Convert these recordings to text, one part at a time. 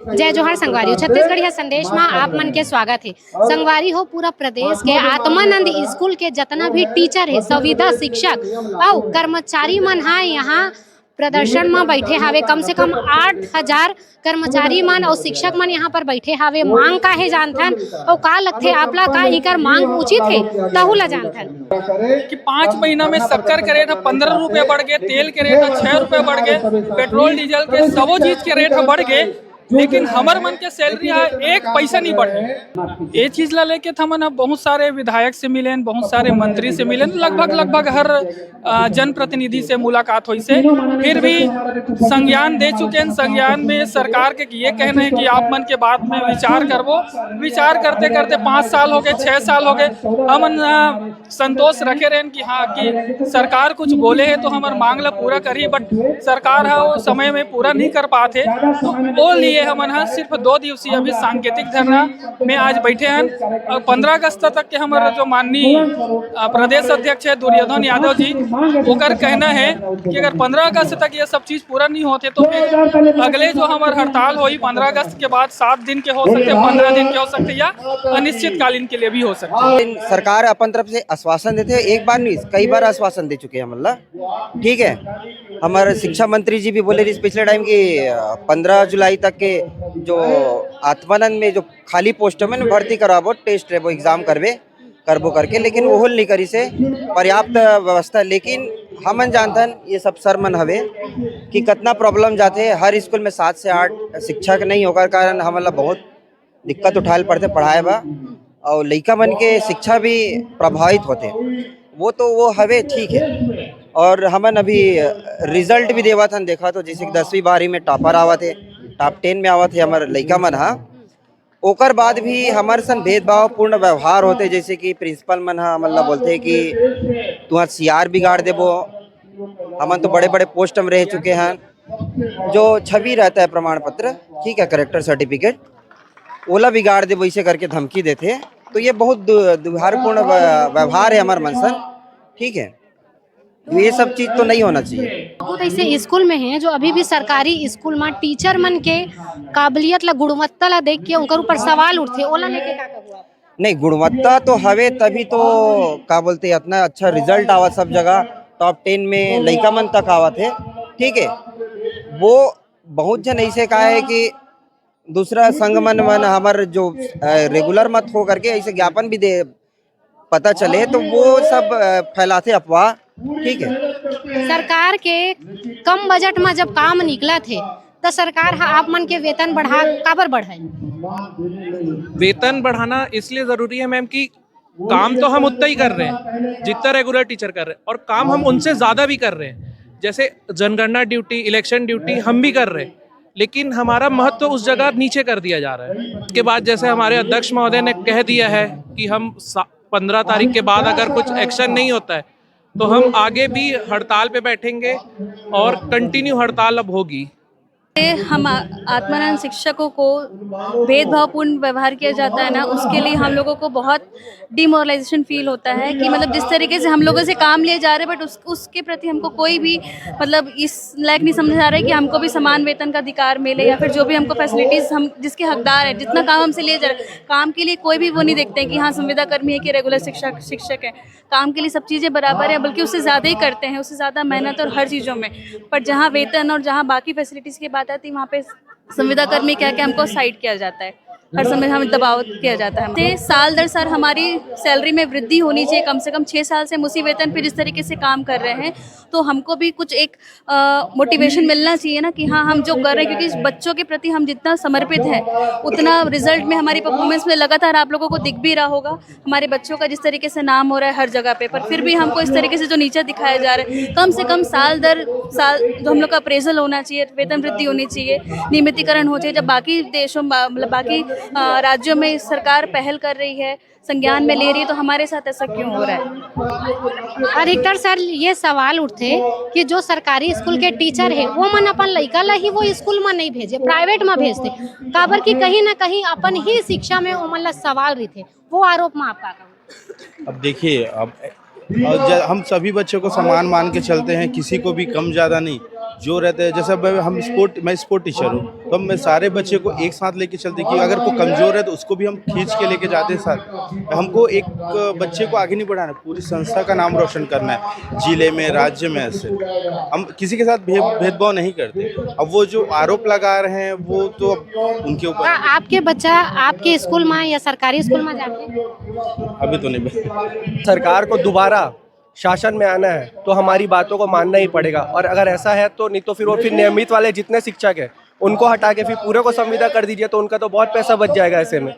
जय जोहार संगवारी हो। छत्तीसगढ़ यह संदेश में आप मन के स्वागत है। संगवारी हो पूरा प्रदेश के आत्मानंद स्कूल के जितना भी टीचर है, संविदा शिक्षक और कर्मचारी मन हा यहाँ प्रदर्शन में बैठे हावे। कम से कम 8,000 कर्मचारी मन और शिक्षक मन यहाँ पर बैठे हावे। मांग का है जानथन और का लगथे आपला का इकर मांग उचित है तहु ला जानथन कि 5 महीना में शक्कर के रेट 15 रुपए बढ़ गए, तेल के रेट 6 रुपए बढ़ गए, पेट्रोल डीजल के सबो चीज के रेट बढ़ गए, लेकिन हमर मन के सैलरी एक पैसा नहीं बढ़े। ये चीज ला लेके हमन बहुत सारे विधायक से मिले, बहुत सारे मंत्री से मिले, लगभग हर जनप्रतिनिधि से मुलाकात हुई से, फिर भी संज्ञान दे चुके हैं। संज्ञान में सरकार के ये कहना है कि आप मन के बात में विचार करबो। विचार करते करते 5 साल हो गए, 6 साल हो गए, हमन संतोष रखे रहे कि हाँ कि सरकार कुछ बोले है तो हमार मांग ला पूरा करी, बट सरकार है वो समय में पूरा नहीं कर पाते। तो वो लिए हमन सिर्फ 2 दिवसीय अभी सांकेतिक धरना में आज बैठे हैं। 15 अगस्त तक के हमारे जो माननीय प्रदेश अध्यक्ष है दुर्योधन यादव जी, ओकर कहना है कि अगर 15 अगस्त तक ये सब चीज पूरा नहीं होते तो फिर अगले जो हमारे हड़ताल हुई 15 अगस्त के बाद 7 दिन के हो सकते, 15 दिन के हो सकते या अनिश्चितकालीन के लिए भी हो सकते। सरकार अपन तरफ से आश्वासन देते हैं, एक बार नहीं कई बार आश्वासन दे चुके हैं मतलब। ठीक है, हमारे शिक्षा मंत्री जी भी बोले इस पिछले टाइम की 15 जुलाई तक के जो आत्मानंद में जो खाली पोस्ट में भर्ती कराबो, टेस्ट है वो एग्जाम करबो करके, लेकिन वो नहीं करी से पर्याप्त व्यवस्था। लेकिन हमन जानथन ये सब सर मन हवे कि कितना प्रॉब्लम जाते हर स्कूल में 7 से 8 शिक्षक नहीं होकर कारण हमला बहुत दिक्कत उठाए पड़ते पढ़ाए बा, और लड़का मन के शिक्षा भी प्रभावित होते। वो हवे ठीक है। और हमन अभी रिजल्ट भी देवा था, देखा तो जैसे 10वीं 12वीं में टॉपर आवा थे, टॉप 10 में आवा थे हमारे लड़का मन। हाँ, ओकर बाद भी हमारे सन भेदभाव पूर्ण व्यवहार होते, जैसे कि प्रिंसिपल मन मतलब बोलते कि तुहार CR बिगाड़ देबो। हमन तो बड़े बड़े पोस्ट में रह चुके हैं, जो छवि रहता है प्रमाण पत्र, ठीक है, करेक्टर सर्टिफिकेट, ओला बिगाड़ दे वैसे करके धमकी देते। तो ये बहुत दुर्भाग्यपूर्ण व्यवहार है हमारे मनसन। ठीक है, ये सब चीज तो नहीं होना चाहिए। बहुत ऐसे स्कूल में हैं जो अभी भी सरकारी स्कूल में टीचर मन के काबिलियत ला, गुणवत्ता ला देख के उनकर ऊपर सवाल उठते, ओला लेके का कहबो आप? नहीं, गुणवत्ता तो हवे तभी तो का बोलते इतना अच्छा रिजल्ट आवा सब जगह, टॉप 10 में लड़का मन तक आवा थे। ठीक है, वो बहुत जन ऐसे कहा है कि दूसरा संघ मन हमारे जो रेगुलर मत हो करके ऐसे ज्ञापन भी दे पता चले, तो वो सब फैलाते अफवाह। ठीक है, सरकार के कम बजट में जब काम निकला थे तो सरकार आप मन के वेतन बढ़ा काबर बढ़ाई? वेतन बढ़ाना इसलिए जरूरी है मैम कि काम तो हम उतना ही कर रहे हैं जितना रेगुलर टीचर कर रहे हैं, और काम हम उनसे ज्यादा भी कर रहे हैं। जैसे जनगणना ड्यूटी, इलेक्शन ड्यूटी हम भी कर रहे हैं, लेकिन हमारा महत्व उस जगह नीचे कर दिया जा रहा है। उसके बाद जैसे हमारे अध्यक्ष महोदय ने कह दिया है कि हम 15 तारीख के बाद अगर कुछ एक्शन नहीं होता है तो हम आगे भी हड़ताल पे बैठेंगे और कंटिन्यू हड़ताल अब होगी। हम आत्मानंद शिक्षकों को भेदभावपूर्ण व्यवहार किया जाता है ना, उसके लिए हम लोगों को बहुत डिमोरलाइजेशन फील होता है कि मतलब जिस तरीके से हम लोगों से काम लिए जा रहे हैं, बट उसके प्रति हमको कोई भी मतलब इस लायक नहीं समझा जा रहा है कि हमको भी समान वेतन का अधिकार मिले, या फिर जो भी हमको फैसिलिटीज़ हम जिसके हकदार है, जितना काम हमसे लिए जा रहे हैं, काम के लिए कोई भी वो नहीं देखते हैं कि हाँ संविदा कर्मी है कि रेगुलर शिक्षक है। काम के लिए सब चीज़ें बराबर है, बल्कि उससे ज़्यादा ही करते हैं, उससे ज़्यादा मेहनत और हर चीज़ों में। पर जहाँ वेतन और जहाँ बाकी फैसिलिटीज़ की बात आती है, वहाँ पे संविदा कर्मी कह के हमको साइड किया जाता है, हर समय हमें दबाव किया जाता है। हमसे साल दर साल हमारी सैलरी में वृद्धि होनी चाहिए। कम से कम 6 साल से हम उसी वेतन पर इस तरीके से काम कर रहे हैं, तो हमको भी कुछ एक मोटिवेशन मिलना चाहिए ना कि हाँ हम जो कर रहे हैं, क्योंकि बच्चों के प्रति हम जितना समर्पित हैं उतना रिजल्ट में हमारी परफॉर्मेंस में लगातार आप लोगों को दिख भी रहा होगा। हमारे बच्चों का जिस तरीके से नाम हो रहा है हर जगह पे, पर फिर भी हमको इस तरीके से जो नीचे दिखाया जा रहा है, कम से कम साल दर साल जो हम लोग का अप्रेजल होना चाहिए, वेतन वृद्धि होनी चाहिए, नियमितीकरण हो चाहिए। जब बाकी देशों मतलब बाकी राज्यों में सरकार पहल कर रही है, संज्ञान में ले रही है, तो हमारे साथ ऐसा क्यों हो रहा है? अधिकतर सर ये सवाल उठते कि जो सरकारी स्कूल के टीचर है वो मन अपन लड़का ला ही वो स्कूल में नहीं भेजे, प्राइवेट में भेजते, काबर कि कहीं ना कहीं अपन ही शिक्षा में वो मन सवाल रही थे, वो आरोप में आपका कहूँ? अब देखिए, अब हम सभी बच्चों को समान मान के चलते हैं, किसी को भी कम ज़्यादा नहीं। जो रहते हैं, जैसे मैं स्पोर्ट टीचर हूँ, तो हम सारे बच्चे को एक साथ लेके चलते कि अगर कोई कमज़ोर है तो उसको भी हम खींच के लेके जाते हैं साथ। हमको एक बच्चे को आगे नहीं बढ़ाना, पूरी संस्था का नाम रोशन करना है, जिले में, राज्य में। ऐसे हम किसी के साथ भेदभाव नहीं करते। अब वो जो आरोप लगा रहे हैं वो तो उनके ऊपर। आपके बच्चा आपके स्कूल में या सरकारी स्कूल में जाते हैं? अभी तो नहीं। सरकार को दोबारा शासन में आना है तो हमारी बातों को मानना ही पड़ेगा, और अगर ऐसा है तो नहीं तो फिर वो नियमित वाले जितने शिक्षक हैं उनको हटा के फिर पूरे को संविदा कर दीजिए, तो उनका तो बहुत पैसा बच जाएगा ऐसे में।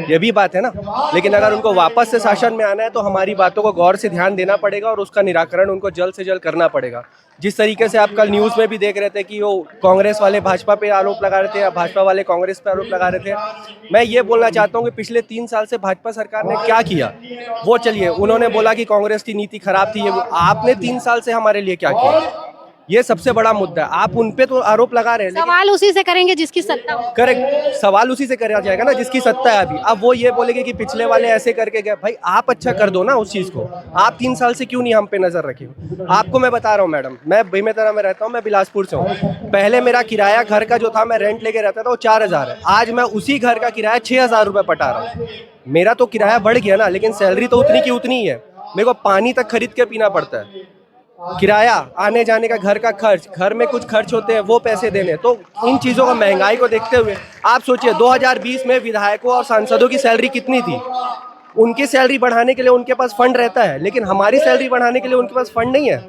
ये भी बात है ना। लेकिन अगर उनको वापस से शासन में आना है तो हमारी बातों को गौर से ध्यान देना पड़ेगा और उसका निराकरण उनको जल्द से जल्द करना पड़ेगा। जिस तरीके से आप कल न्यूज़ में भी देख रहे थे कि वो कांग्रेस वाले भाजपा पे आरोप लगा रहे थे या भाजपा वाले कांग्रेस पे आरोप लगा रहे थे, मैं ये बोलना चाहता हूँ कि पिछले 3 साल से भाजपा सरकार ने क्या किया वो चलिए, उन्होंने बोला कि कांग्रेस की नीति खराब थी, ये आपने 3 साल से हमारे लिए क्या किया, ये सबसे बड़ा मुद्दा है। आप उन पे तो आरोप लगा रहे हैं, सवाल उसी से करेंगे जिसकी सत्ता हो। करेक्ट, सवाल उसी से करा जाएगा ना जिसकी सत्ता है अभी। अब वो ये बोलेंगे कि पिछले वाले ऐसे करके गए, भाई आप अच्छा कर दो ना उस चीज़ को। आप 3 साल से क्यों नहीं हम पे नजर रखे हो? आपको मैं बता रहा हूँ मैडम, मैं बेमेतरा में रहता हूँ, मैं बिलासपुर से हूँ। पहले मेरा किराया घर का जो था, मैं रेंट लेके रहता था, वो 4000 है। आज मैं उसी घर का किराया 6000 रुपये पटा रहा हूँ। मेरा तो किराया बढ़ गया ना, लेकिन सैलरी तो उतनी की उतनी ही है। मेरे को पानी तक खरीद के पीना पड़ता है, किराया, आने जाने का घर का खर्च, घर में कुछ खर्च होते हैं वो पैसे देने। तो इन चीज़ों का, महंगाई को देखते हुए आप सोचिए 2020 में विधायकों और सांसदों की सैलरी कितनी थी। उनकी सैलरी बढ़ाने के लिए उनके पास फंड रहता है, लेकिन हमारी सैलरी बढ़ाने के लिए उनके पास फंड नहीं है।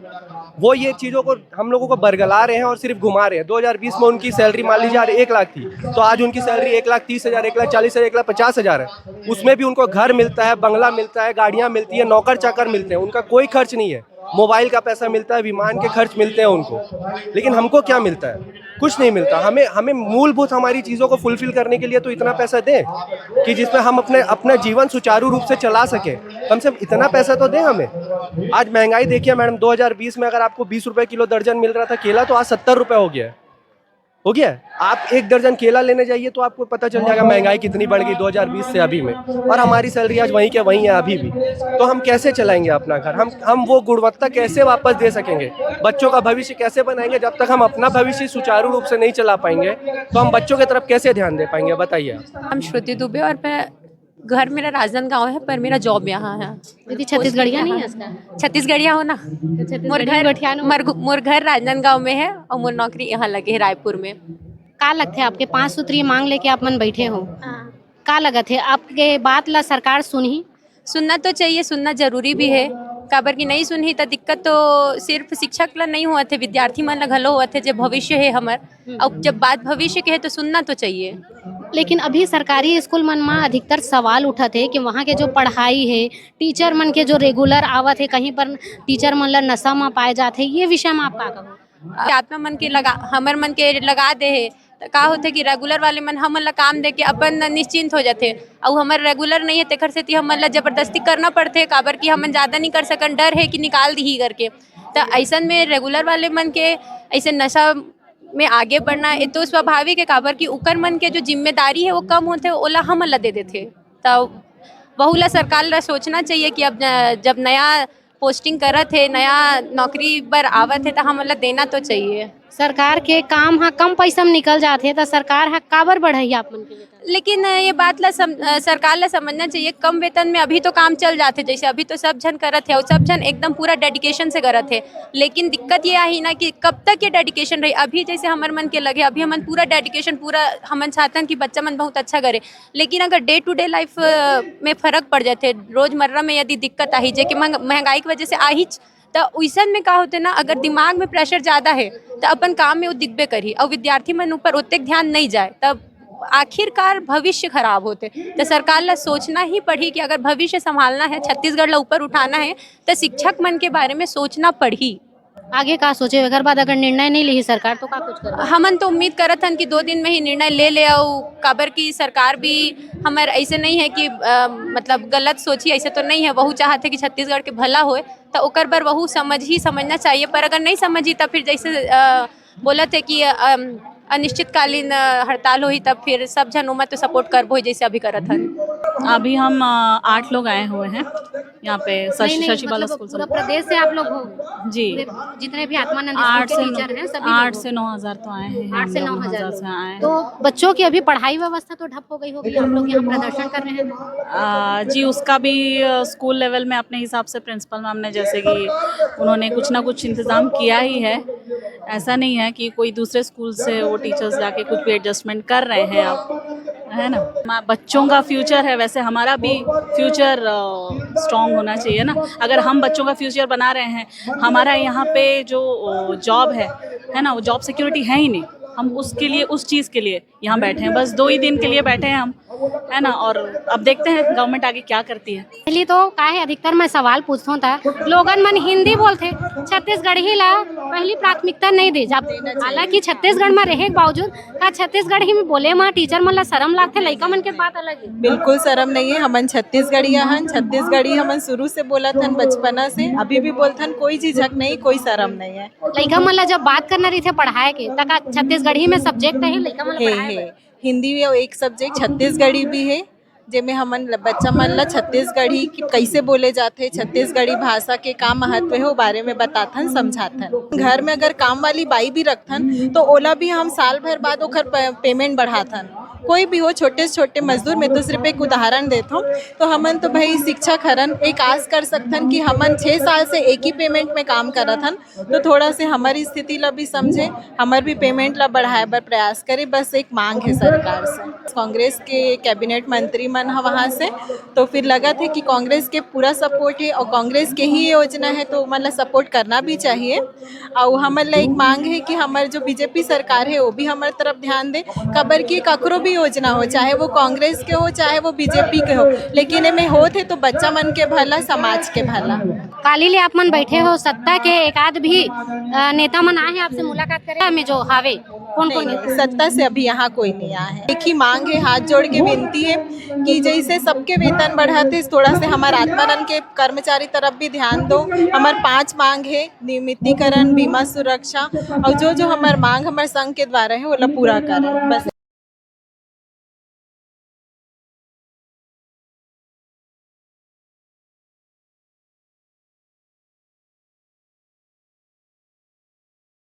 वो ये चीज़ों को हम लोगों को बरगला रहे हैं और सिर्फ घुमा रहे हैं। 2020 में उनकी सैलरी मान लीजिए 1 लाख थी, तो आज उनकी सैलरी 1,30,000, 1,40,000, 1,50,000 है। उसमें भी उनको घर मिलता है, बंगला मिलता है, गाड़ियाँ मिलती है, नौकर चाकर मिलते हैं, उनका कोई खर्च नहीं है। मोबाइल का पैसा मिलता है, विमान के खर्च मिलते हैं उनको, लेकिन हमको क्या मिलता है? कुछ नहीं मिलता। हमें मूलभूत हमारी चीज़ों को फुलफिल करने के लिए तो इतना पैसा दें कि जिसमें हम अपना जीवन सुचारू रूप से चला सकें। कम से कम इतना पैसा तो दें हमें। आज महंगाई देखिए मैडम, 2020 में अगर आपको 20 रुपये किलो दर्जन मिल रहा था केला, तो आज 70 रुपये हो गया है। आप 1 दर्जन केला लेने जाइए तो आपको पता चल जाएगा महंगाई कितनी बढ़ गई 2020 से अभी में। और हमारी सैलरी आज वहीं के वहीं है अभी भी। तो हम कैसे चलाएंगे अपना घर? हम वो गुणवत्ता कैसे वापस दे सकेंगे? बच्चों का भविष्य कैसे बनाएंगे? जब तक हम अपना भविष्य सुचारू रूप से नहीं चला पाएंगे तो हम बच्चों की तरफ कैसे ध्यान दे पाएंगे? बताइए। हम श्रुति दुबे और मैं, घर मेरा राजनांदगांव है पर मेरा जॉब यहाँ है। दीदी छत्तीसगढ़िया नहीं है इसका? छत्तीसगढ़िया हो ना, मोर घर राजनांदगांव में है और मोर नौकरी यहाँ लगे है रायपुर में। का लगते आपके 5 सूत्री मांग लेके आप मन बैठे हो, का लगत है आपके बात ला सरकार सुनही? सुनना तो चाहिए, सुनना जरूरी भी है। काबर की नहीं सुनही तो दिक्कत तो सिर्फ शिक्षक ला नहीं हुआ थे, विद्यार्थी मन ला घलो हुआ थे, जो भविष्य है हमार। अब जब बात भविष्य के है तो सुनना तो चाहिए। लेकिन अभी सरकारी स्कूल मन में अधिकतर सवाल उठा थे कि वहाँ के जो पढ़ाई है, टीचर मन के जो रेगुलर आवत है, कहीं पर टीचर मन ला नशा में पाए जाते, ये विषय में आप का कहो? आत्मा मन के लगा, हमर मन के लगा दे है तो का होते कि रेगुलर वाले मन हमन ला काम दे के अपन निश्चिंत हो जाते, और हमारे रेगुलर नहीं है तेखर से हमन ला जबरदस्ती करना पड़ते, काबर की हमन ज़्यादा नहीं कर सकन, डर है कि निकाल दी ही करके। तो ऐसा में रेगुलर वाले मन के ऐसे नशा में आगे बढ़ना ये तो स्वाभाविक है, काबर की उकर मन के जो जिम्मेदारी है वो कम होते, ओला हमन ला दे देते। तो वहू ला सरकार ला सोचना चाहिए कि अब जब नया पोस्टिंग करत है, नया नौकरी पर आवत है तो हमन ला देना तो चाहिए। सरकार के काम हाँ कम पैसा में निकल जाते तो सरकार हाँ काबर बढ़ाई आप मन के वेतन? लेकिन ये बात ला सरकार ला समझना चाहिए, कम वेतन में अभी तो काम चल जाते, जैसे अभी तो सब जन करत है और सब जन एकदम पूरा डेडिकेशन से करत है। लेकिन दिक्कत ये आई ना कि कब तक ये डेडिकेशन रही। अभी जैसे हमर मन के लगे, अभी हमन पूरा डेडिकेशन, पूरा हमन चाहतन कि बच्चा मन बहुत अच्छा करे, लेकिन अगर डे टू डे लाइफ में फर्क पड़ जाते, रोजमर्रा में यदि दिक्कत आई जे कि महंगाई की वजह से आई, तो वैसन में का होते ना, अगर दिमाग में प्रेशर ज़्यादा है तो अपन काम में वो दिखबे करी और विद्यार्थी मन ऊपर उतने ध्यान नहीं जाए, तब आखिरकार भविष्य खराब होते। तो सरकार ला सोचना ही पड़ी कि अगर भविष्य संभालना है, छत्तीसगढ़ ला ऊपर उठाना है, तो शिक्षक मन के बारे में सोचना पड़ी। आगे का सोचे अगर बाद अगर निर्णय नहीं ली सरकार तो का कुछ करे? हमन तो उम्मीद करत हन कि 2 दिन में ही निर्णय ले और काबर की सरकार भी हमारे ऐसे नहीं है कि मतलब गलत सोची, ऐसे तो नहीं है। वहू चाहते कि छत्तीसगढ़ के भला होए तो ओकर बर वहू समझना चाहिए। पर अगर नहीं समझी तब फिर जैसे बोलत है कि अनिश्चितकालीन हड़ताल हुई, तब फिर सब जन उमत तो सपोर्ट करबो जैसे अभी करत हन। अभी हम 8 लोग आए हुए हैं यहाँ पे नहीं, नहीं, शशि बाला मतलब स्कूल पूरा प्रदेश से आप लोग हो? जी पूरे जितने भी आत्मानंद 8 स्कूल से के टीचर हैं सभी 8 लोग हो? से 9,000 तो आए हैं 8 से 9,000 से आए हैं। तो बच्चों की अभी पढ़ाई व्यवस्था तो ठप हो गई होगी, आप लोग यहाँ प्रदर्शन कर रहे हैं। जी उसका भी स्कूल लेवल में अपने हिसाब से प्रिंसिपल मैम ने जैसे कि उन्होंने कुछ ना कुछ इंतज़ाम किया ही है। ऐसा नहीं है कि कोई दूसरे स्कूल से वो टीचर्स जाके कुछ भी एडजस्टमेंट कर रहे हैं अब, है ना। बच्चों का फ्यूचर है, वैसे हमारा भी फ्यूचर स्ट्रॉन्ग होना चाहिए ना। अगर हम बच्चों का फ्यूचर बना रहे हैं, हमारा यहाँ पे जो जॉब है ना, वो जॉब सिक्योरिटी है ही नहीं। हम उसके लिए, उस चीज़ के लिए यहाँ बैठे हैं, बस 2 ही दिन के लिए बैठे हैं हम, है ना। और अब देखते हैं गवर्नमेंट आगे क्या करती है। पहली तो का है अधिकतर मैं सवाल पूछता हूँ था लोगन मन हिंदी बोलते, छत्तीसगढ़ ही ला पहली प्राथमिकता नहीं दी जब, हालांकि छत्तीसगढ़ में रहे के बावजूद का छत्तीसगढ़ ही में बोले माँ टीचर मन ला शर्म लागथे, लइका मन के बात अलग है। बिल्कुल शर्म नहीं है, हमन छत्तीसगढ़िया हन, छत्तीसगढ़ी हमन शुरू से बोलत हन, बचपना से अभी भी बोलथन, कोई झिझक नहीं, कोई शर्म नहीं है। लइका मन ला जब बात करना रही थे पढ़ाए के तका छत्तीसगढ़ी में सब्जेक्ट है लइका मन ला पढ़ाए है हिंदी में एक सब्जेक्ट छत्तीसगढ़ी भी है, जेमे हमन बच्चा मन ला छत्तीसगढ़ी की कैसे बोले जाते, छत्तीसगढ़ी भाषा के का महत्व है वो बारे में बताथन, समझाथन। घर में अगर काम वाली बाई भी रखथन तो ओला भी हम साल भर बाद ओखर पेमेंट बढ़ाथन। कोई भी हो, छोटे से छोटे मजदूर, मैं तो सिर्फ एक उदाहरण देता हूँ। तो हमन तो भाई शिक्षक हरन, एक आस कर सकथन कि हमन 6 साल से एक ही पेमेंट में काम करत हन, तो थोड़ा से हमारी स्थिति ला भी समझे, हमार भी पेमेंट ला बढ़ाए बर प्रयास करे, बस एक मांग है सरकार से। कांग्रेस के कैबिनेट मंत्री मन है वहाँ से, तो फिर लगा थे कि कांग्रेस के पूरा सपोर्ट है और कांग्रेस के ही योजना है, तो मतलब सपोर्ट करना भी चाहिए। और हमारे ला एक मांग है कि हमारे जो बीजेपी सरकार है वो भी हमारे तरफ ध्यान दे, खबर की ककरो भी योजना हो, चाहे वो कांग्रेस के हो चाहे वो बीजेपी के हो, लेकिन इनमें होते तो बच्चा मन के भला, समाज के भला। काली ले आप मन बैठे हो, सत्ता के एक आध भी नेता मन आए हैं आपसे मुलाकात करे में जो हावे कौन कौन नहीं, सत्ता से अभी यहाँ कोई नहीं आया है। एक ही मांग है, हाथ जोड़ के विनती है कि जैसे सबके वेतन बढ़ाते थोड़ा से हमारे आत्मानंद के कर्मचारी तरफ भी ध्यान दो। हमारे 5 मांग है, नियमितीकरण, बीमा सुरक्षा और जो हमारे मांग हमारे संघ के द्वारा है वो पूरा करें बस।